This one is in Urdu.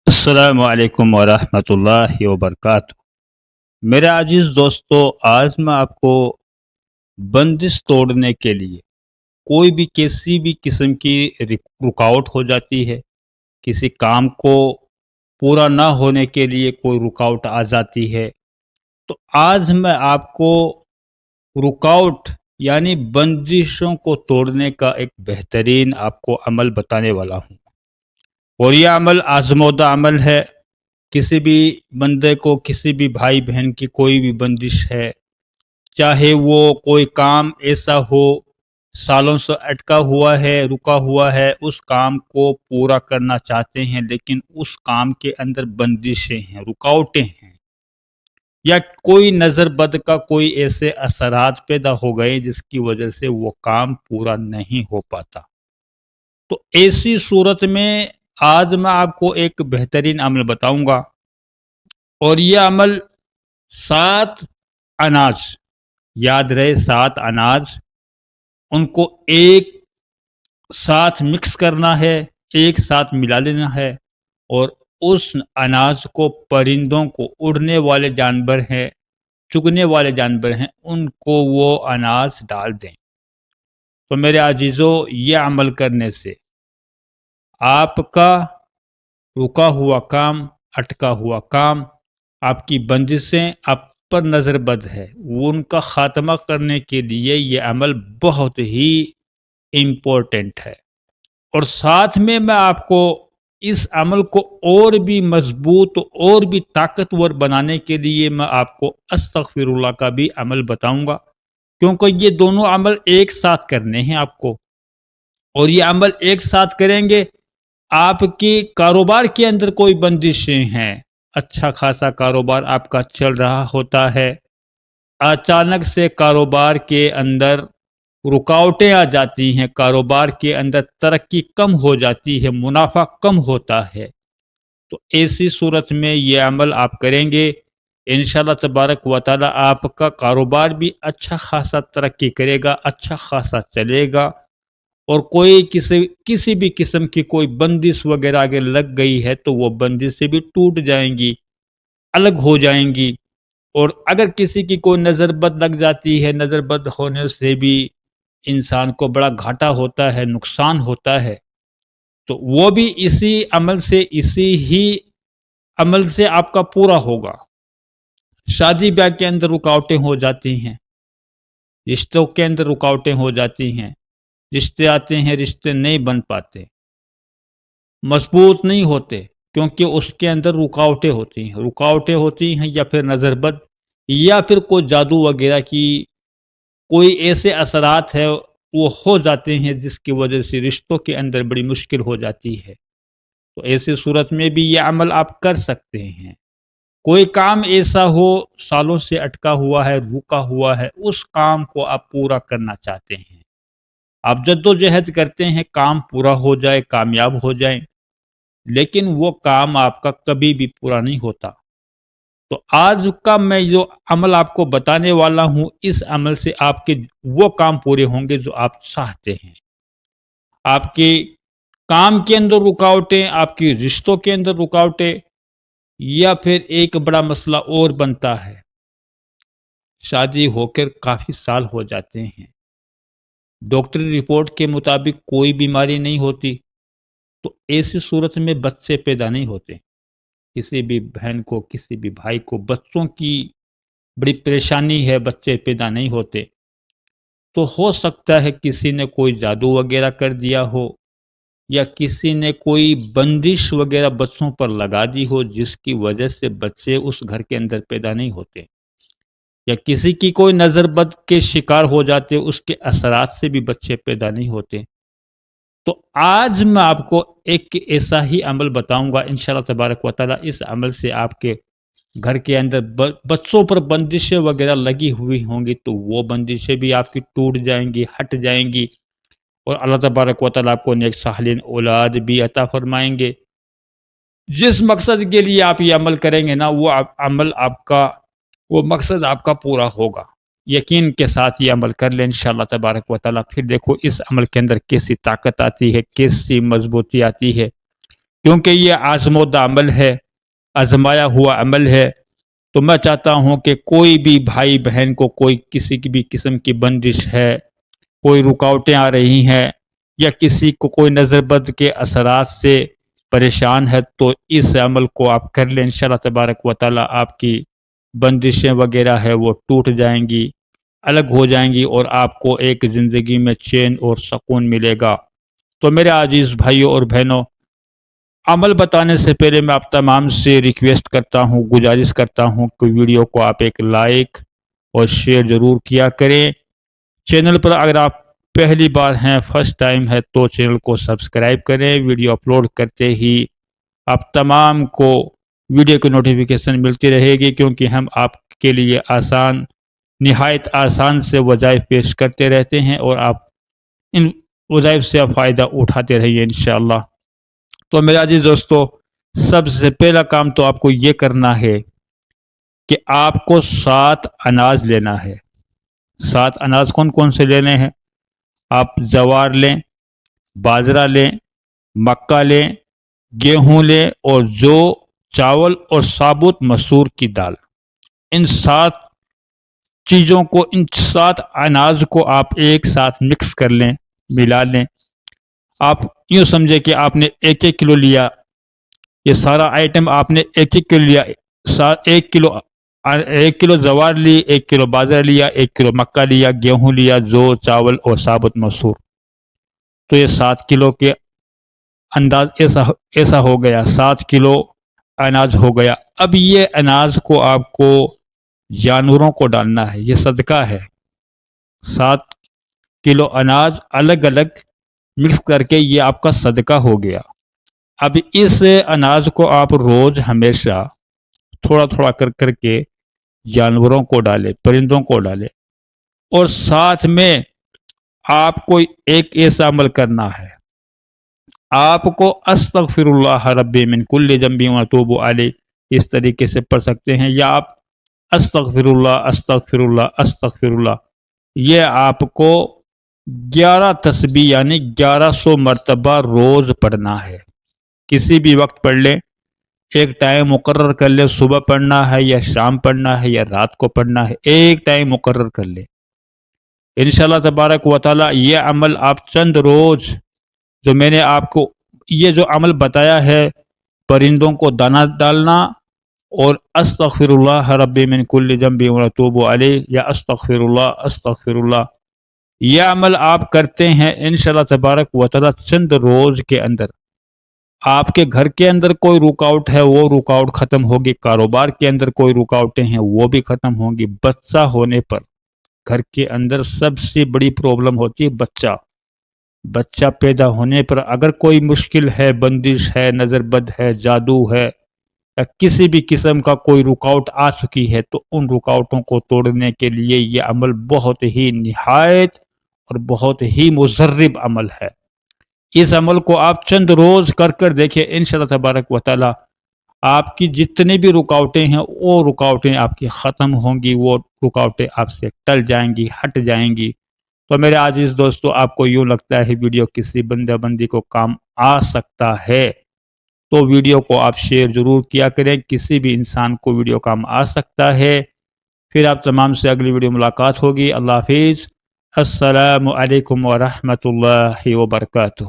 السلام علیکم ورحمۃ اللہ وبرکاتہ۔ میرے عزیز دوستو، آج میں آپ کو بندش توڑنے کے لیے کوئی بھی کسی بھی قسم کی رکاوٹ ہو جاتی ہے، کسی کام کو پورا نہ ہونے کے لیے کوئی رکاوٹ آ جاتی ہے، تو آج میں آپ کو رکاوٹ یعنی بندشوں کو توڑنے کا ایک بہترین آپ کو عمل بتانے والا ہوں، اور یہ عمل آزمودہ عمل ہے۔ کسی بھی بندے کو، کسی بھی بھائی بہن کی کوئی بھی بندش ہے، چاہے وہ کوئی کام ایسا ہو سالوں سے اٹکا ہوا ہے، رکا ہوا ہے، اس کام کو پورا کرنا چاہتے ہیں لیکن اس کام کے اندر بندشیں ہیں، رکاوٹیں ہیں، یا کوئی نظر بد کا کوئی ایسے اثرات پیدا ہو گئے جس کی وجہ سے وہ کام پورا نہیں ہو پاتا، تو ایسی صورت میں آج میں آپ کو ایک بہترین عمل بتاؤں گا، اور یہ عمل 7 اناج، یاد رہے 7 اناج، ان کو ایک ساتھ مکس کرنا ہے، ایک ساتھ ملا لینا ہے، اور اس اناج کو پرندوں کو، اڑنے والے جانور ہیں، چگنے والے جانور ہیں، ان کو وہ اناج ڈال دیں۔ تو میرے عزیزو، یہ عمل کرنے سے آپ کا رکا ہوا کام، اٹکا ہوا کام، آپ کی بندشیں آپ پر نظر بد ہے، ان کا خاتمہ کرنے کے لیے یہ عمل بہت ہی امپورٹنٹ ہے۔ اور ساتھ میں آپ کو اس عمل کو اور بھی مضبوط اور بھی طاقتور بنانے کے لیے میں آپ کو استغفر اللہ کا بھی عمل بتاؤں گا، کیونکہ یہ دونوں عمل ایک ساتھ کرنے ہیں آپ کو، اور یہ عمل ایک ساتھ کریں گے۔ آپ کی کاروبار کے اندر کوئی بندشیں ہیں، اچھا خاصا کاروبار آپ کا چل رہا ہوتا ہے، اچانک سے کاروبار کے اندر رکاوٹیں آ جاتی ہیں، کاروبار کے اندر ترقی کم ہو جاتی ہے، منافع کم ہوتا ہے، تو ایسی صورت میں یہ عمل آپ کریں گے، انشاءاللہ تبارک و تعالی آپ کا کاروبار بھی اچھا خاصا ترقی کرے گا، اچھا خاصا چلے گا، اور کوئی کسی بھی قسم کی کوئی بندش وغیرہ اگر لگ گئی ہے تو وہ بندش سے بھی ٹوٹ جائیں گی، الگ ہو جائیں گی۔ اور اگر کسی کی کوئی نظر بد لگ جاتی ہے، نظر بد ہونے سے بھی انسان کو بڑا گھاٹا ہوتا ہے، نقصان ہوتا ہے، تو وہ بھی اسی عمل سے، اسی ہی عمل سے آپ کا پورا ہوگا۔ شادی بیاہ کے اندر رکاوٹیں ہو جاتی ہیں، رشتوں کے اندر رکاوٹیں ہو جاتی ہیں، رشتے آتے ہیں، رشتے نہیں بن پاتے، مضبوط نہیں ہوتے، کیونکہ اس کے اندر رکاوٹیں ہوتی ہیں، یا پھر نظر بد، یا پھر کوئی جادو وغیرہ کی کوئی ایسے اثرات ہے وہ ہو جاتے ہیں جس کی وجہ سے رشتوں کے اندر بڑی مشکل ہو جاتی ہے، تو ایسی صورت میں بھی یہ عمل آپ کر سکتے ہیں۔ کوئی کام ایسا ہو سالوں سے اٹکا ہوا ہے، رکا ہوا ہے، اس کام کو آپ پورا کرنا چاہتے ہیں، آپ جد و جہد کرتے ہیں کام پورا ہو جائے، کامیاب ہو جائیں، لیکن وہ کام آپ کا کبھی بھی پورا نہیں ہوتا، تو آج کا میں جو عمل آپ کو بتانے والا ہوں، اس عمل سے آپ کے وہ کام پورے ہوں گے جو آپ چاہتے ہیں۔ آپ کے کام کے اندر رکاوٹیں، آپ کی رشتوں کے اندر رکاوٹیں، یا پھر ایک بڑا مسئلہ اور بنتا ہے، شادی ہو کر کافی سال ہو جاتے ہیں، ڈاکٹری رپورٹ کے مطابق کوئی بیماری نہیں ہوتی، تو ایسی صورت میں بچے پیدا نہیں ہوتے، کسی بھی بہن کو، کسی بھی بھائی کو بچوں کی بڑی پریشانی ہے، بچے پیدا نہیں ہوتے، تو ہو سکتا ہے کسی نے کوئی جادو وغیرہ کر دیا ہو، یا کسی نے کوئی بندش وغیرہ بچوں پر لگا دی ہو جس کی وجہ سے بچے اس گھر کے اندر پیدا نہیں ہوتے، یا کسی کی کوئی نظر بد کے شکار ہو جاتے، اس کے اثرات سے بھی بچے پیدا نہیں ہوتے۔ تو آج میں آپ کو ایک ایسا ہی عمل بتاؤں گا، انشاءاللہ تبارک و تعالی اس عمل سے آپ کے گھر کے اندر بچوں پر بندشیں وغیرہ لگی ہوئی ہوں گی تو وہ بندشیں بھی آپ کی ٹوٹ جائیں گی، ہٹ جائیں گی، اور اللہ تبارک و تعالی آپ کو نیک صالحین اولاد بھی عطا فرمائیں گے۔ جس مقصد کے لیے آپ یہ عمل کریں گے نا، وہ عمل آپ کا، وہ مقصد آپ کا پورا ہوگا۔ یقین کے ساتھ یہ عمل کر لیں انشاءاللہ تبارک و تعالی، پھر دیکھو اس عمل کے اندر کیسی طاقت آتی ہے، کیسی مضبوطی آتی ہے، کیونکہ یہ آزمودہ عمل ہے، آزمایا ہوا عمل ہے۔ تو میں چاہتا ہوں کہ کوئی بھی بھائی بہن کو کوئی کسی کی بھی قسم کی بندش ہے، کوئی رکاوٹیں آ رہی ہیں، یا کسی کو کوئی نظر بد کے اثرات سے پریشان ہے، تو اس عمل کو آپ کر لیں، انشاءاللہ تبارک و تعالیٰ آپ کی بندشیں وغیرہ ہے وہ ٹوٹ جائیں گی، الگ ہو جائیں گی، اور آپ کو ایک زندگی میں چین اور سکون ملے گا۔ تو میرے عزیز بھائیوں اور بہنوں، عمل بتانے سے پہلے میں آپ تمام سے ریکویسٹ کرتا ہوں، گزارش کرتا ہوں کہ ویڈیو کو آپ ایک لائک اور شیئر ضرور کیا کریں۔ چینل پر اگر آپ پہلی بار ہیں، فرسٹ ٹائم ہے، تو چینل کو سبسکرائب کریں۔ ویڈیو اپلوڈ کرتے ہی آپ تمام کو ویڈیو کی نوٹیفیکیشن ملتی رہے گی، کیونکہ ہم آپ کے لیے نہایت آسان سے وظائف پیش کرتے رہتے ہیں، اور آپ ان وظائف سے آپ فائدہ اٹھاتے رہیے انشاءاللہ۔ تو میرے عزیز دوستو، سب سے پہلا کام تو آپ کو یہ کرنا ہے کہ آپ کو 7 اناج لینا ہے۔ 7 اناج کون کون سے لینے ہیں؟ آپ جوار لیں، باجرہ لیں، مکہ لیں، گیہوں لیں، اور جو چاول اور ثابت مسور کی دال۔ ان 7 چیزوں کو، ان 7 اناج کو آپ ایک ساتھ مکس کر لیں، ملا لیں۔ آپ یوں سمجھے کہ آپ نے 1 کلو لیا، یہ سارا آئٹم آپ نے 1 کلو لیا، 1 کلو جوار لی، 1 کلو باجرہ لیا، 1 کلو مکہ لیا، گیہوں لیا، جو چاول اور ثابت مسور۔ تو یہ 7 کلو کے انداز ایسا ہو گیا، 7 کلو اناج ہو گیا۔ اب یہ اناج کو آپ کو جانوروں کو ڈالنا ہے، یہ صدقہ ہے۔ 7 کلو اناج الگ الگ مکس کر کے یہ آپ کا صدقہ ہو گیا۔ اب اس اناج کو آپ روز ہمیشہ تھوڑا تھوڑا کر کے جانوروں کو ڈالے، پرندوں کو ڈالے، اور ساتھ میں آپ کو ایک ایسا عمل کرنا ہے، آپ کو استغفر اللہ ربی من کل ذنب واتوب الیہ اس طریقے سے پڑھ سکتے ہیں، یا آپ استغفر اللہ استغفر اللہ استغفر اللہ، یہ آپ کو 11 تسبیح یعنی 1100 مرتبہ روز پڑھنا ہے۔ کسی بھی وقت پڑھ لیں، ایک ٹائم مقرر کر لیں، صبح پڑھنا ہے یا شام پڑھنا ہے یا رات کو پڑھنا ہے، ایک ٹائم مقرر کر لیں۔ انشاءاللہ تبارک و تعالی یہ عمل آپ چند روز، جو میں نے آپ کو یہ جو عمل بتایا ہے، پرندوں کو دانہ ڈالنا اور استغفر اللہ ربی من کل ذنب واتوب الیہ، یا استغفر اللہ، یہ عمل آپ کرتے ہیں، انشاءاللہ تبارک و تعالی چند روز کے اندر آپ کے گھر کے اندر کوئی رکاوٹ ہے وہ رکاوٹ ختم ہوگی، کاروبار کے اندر کوئی رکاوٹیں ہیں وہ بھی ختم ہوں گی۔ بچہ ہونے پر گھر کے اندر سب سے بڑی پرابلم ہوتی ہے بچہ پیدا ہونے پر اگر کوئی مشکل ہے، بندش ہے، نظر بد ہے، جادو ہے، یا کسی بھی قسم کا کوئی رکاوٹ آ چکی ہے، تو ان رکاوٹوں کو توڑنے کے لیے یہ عمل بہت ہی نہایت اور بہت ہی مضرب عمل ہے۔ اس عمل کو آپ چند روز کر دیکھیں، انشاءاللہ تبارک و تعالی آپ کی جتنی بھی رکاوٹیں ہیں وہ رکاوٹیں آپ کی ختم ہوں گی، وہ رکاوٹیں آپ سے ٹل جائیں گی، ہٹ جائیں گی۔ تو میرے عزیز دوستو، آپ کو یوں لگتا ہے ویڈیو کسی بندہ بندی کو کام آ سکتا ہے، تو ویڈیو کو آپ شیئر ضرور کیا کریں، کسی بھی انسان کو ویڈیو کام آ سکتا ہے۔ پھر آپ تمام سے اگلی ویڈیو ملاقات ہوگی۔ اللہ حافظ، السلام علیکم ورحمۃ اللہ وبرکاتہ۔